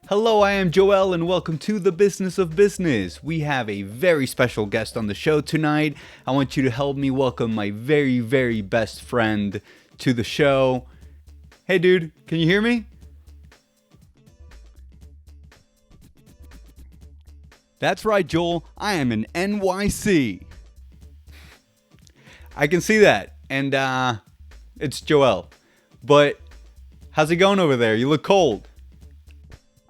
Hello, I am Joel and welcome to the Business of Business. We have a very special guest on the show tonight. I want you to help me welcome my very, very best friend to the show. Hey dude, can you hear me? That's right, Joel. I am in NYC. I can see that. And it's Joel. But how's it going over there? You look cold.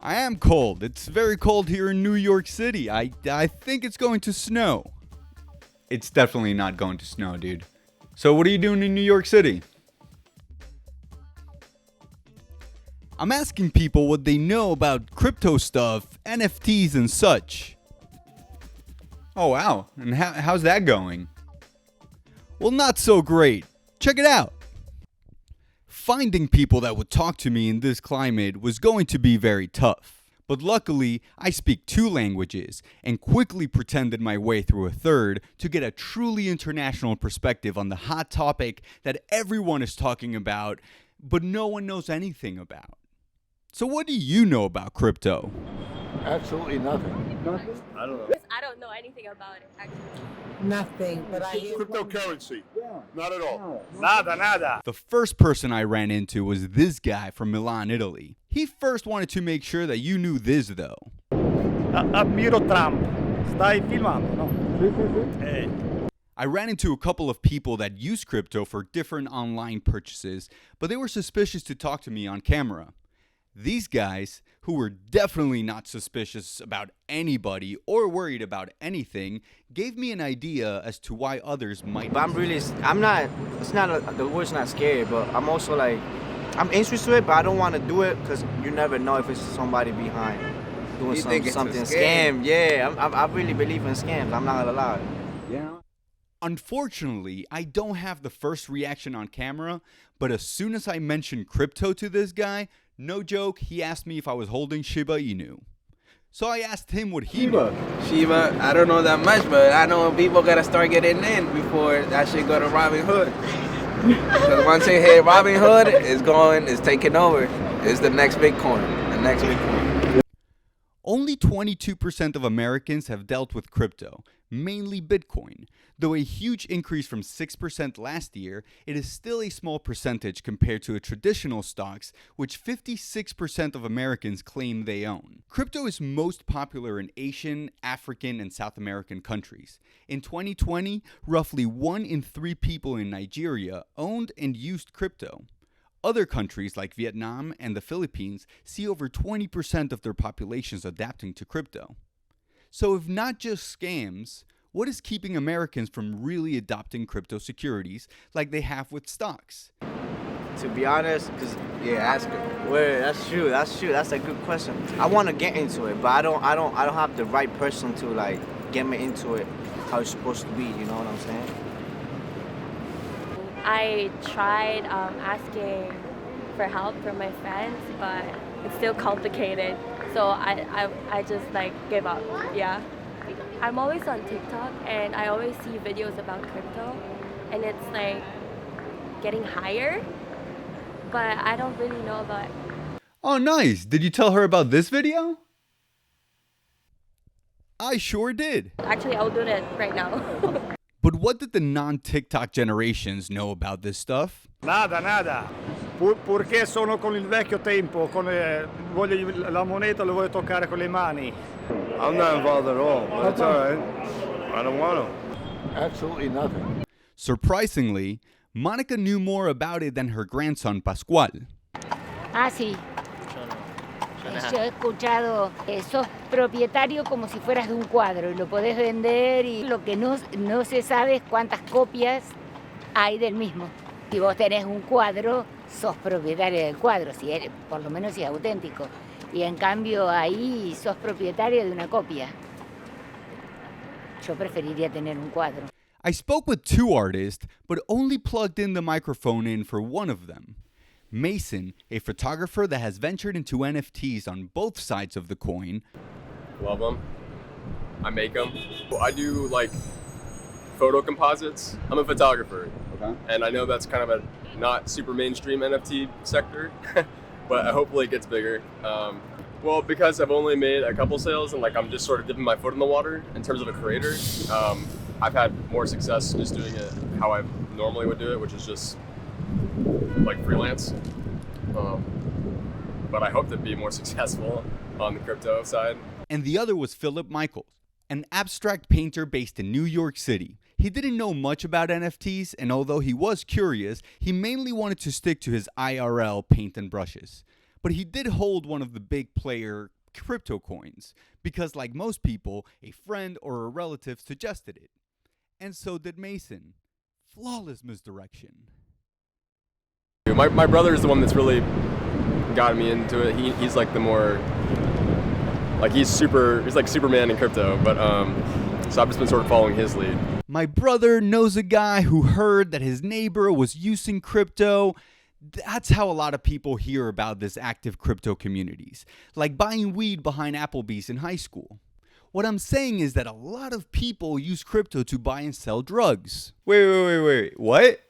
I am cold. It's very cold here in New York City. I think it's going to snow. It's definitely not going to snow, dude. So what are you doing in New York City? I'm asking people what they know about crypto stuff, NFTs and such. Oh wow, and how's that going? Well, not so great. Check it out. Finding people that would talk to me in this climate was going to be very tough. But luckily, I speak 2 languages and quickly pretended my way through a third to get a truly international perspective on the hot topic that everyone is talking about, but no one knows anything about. So what do you know about crypto? Absolutely nothing. Nothing? I don't know. I don't know anything about it, actually. Nothing, but I hear Cryptocurrency. Not at all. Nada. The first person I ran into was this guy from Milan, Italy. He first wanted to make sure that you knew this though. Ammiro Trump. Stai filmando, no? Hey. I ran into a couple of people that use crypto for different online purchases, but they were suspicious to talk to me on camera. These guys, who were definitely not suspicious about anybody or worried about anything, gave me an idea as to why others might. But the word's not scary, but I'm also like, I'm interested to it, but I don't want to do it because you never know if it's somebody behind doing something scam. Yeah, I really believe in scams. I'm not gonna lie. Yeah. Unfortunately, I don't have the first reaction on camera, but as soon as I mentioned crypto to this guy, no joke, he asked me if I was holding Shiba Inu. So I asked him what he knew. Shiba, I don't know that much, but I know people gotta start getting in before that shit go to Robin Hood. Because once it hit Robin Hood, it's taking over. It's the next Bitcoin. Only 22% of Americans have dealt with crypto, mainly Bitcoin. Though a huge increase from 6% last year, it is still a small percentage compared to traditional stocks, which 56% of Americans claim they own. Crypto is most popular in Asian, African, and South American countries. In 2020, roughly 1 in 3 people in Nigeria owned and used crypto. Other countries like Vietnam and the Philippines see over 20% of their populations adapting to crypto. So if not just scams, what is keeping Americans from really adopting crypto securities like they have with stocks? To be honest, that's true. That's a good question. I want to get into it, but I don't have the right person to like get me into it how it's supposed to be. You know what I'm saying? I tried asking for help from my friends, but it's still complicated. So I just like give up, yeah. I'm always on TikTok and I always see videos about crypto and it's like getting higher, but I don't really know about it. Oh nice, did you tell her about this video? I sure did. Actually, I'll do that right now. But what did the non-TikTok generations know about this stuff? Nada. Purché sono con il vecchio tempo, la moneta lo voglio toccare con le mani. I'm not involved at all, but it's all right. I don't want to. Absolutely nothing. Surprisingly, Monica knew more about it than her grandson Pascual. Ah, sí. Yo he escuchado, sos propietario como si fueras de un cuadro y lo podés vender y lo que no se sabe es cuántas copias hay del mismo. Si vos tenés un cuadro, sos propietario del cuadro, si eres, por lo menos si es auténtico. Y en cambio ahí sos propietario de una copia. Yo preferiría tener un cuadro. I spoke with 2 artists, but only plugged in the microphone in for one of them. Mason, a photographer that has ventured into NFTs on both sides of the coin. Love them. I make them. I do like photo composites. I'm a photographer. Okay. And I know that's kind of a not super mainstream NFT sector. but hopefully it gets bigger. Well, because I've only made a couple sales and like I'm just sort of dipping my foot in the water in terms of a creator, I've had more success just doing it how I normally would do it, which is just like freelance. But I hope to be more successful on the crypto side. And the other was Philip Michaels, an abstract painter based in New York City. He didn't know much about NFTs, and although he was curious, he mainly wanted to stick to his IRL paint and brushes. But he did hold one of the big player crypto coins, because like most people, a friend or a relative suggested it. And so did Mason. Flawless misdirection. My brother is the one that's really got me into it. He's like the more, like he's like Superman in crypto, but so I've just been sort of following his lead. My brother knows a guy who heard that his neighbor was using crypto. That's how a lot of people hear about this active crypto communities, like buying weed behind Applebee's in high school. What I'm saying is that a lot of people use crypto to buy and sell drugs. Wait, what?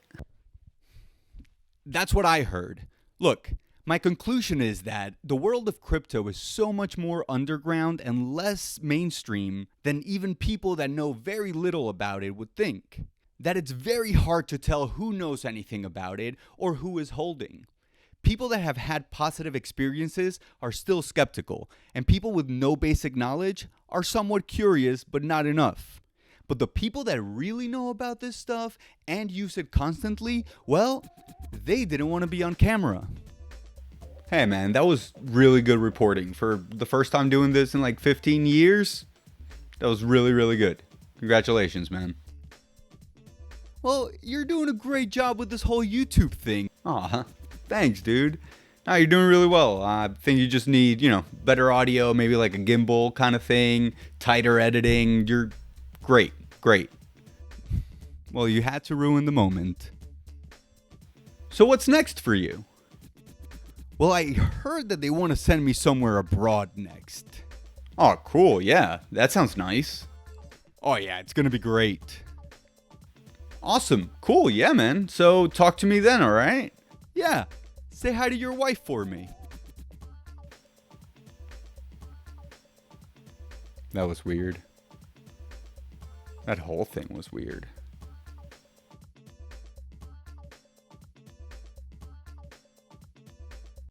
That's what I heard. Look, my conclusion is that the world of crypto is so much more underground and less mainstream than even people that know very little about it would think. That it's very hard to tell who knows anything about it or who is holding. People that have had positive experiences are still skeptical, and people with no basic knowledge are somewhat curious but not enough. But the people that really know about this stuff and use it constantly, well, they didn't want to be on camera. Hey man, that was really good reporting. For the first time doing this in like 15 years, that was really, really good. Congratulations, man. Well, you're doing a great job with this whole YouTube thing. Aw, thanks, dude. No, you're doing really well. I think you just need, better audio, maybe like a gimbal kind of thing, tighter editing. You're great. Well, you had to ruin the moment. So what's next for you? Well, I heard that they want to send me somewhere abroad next. Oh, cool. Yeah, that sounds nice. Oh, yeah, it's going to be great. Awesome. Cool. Yeah, man. So talk to me then, all right? Yeah. Say hi to your wife for me. That was weird. That whole thing was weird.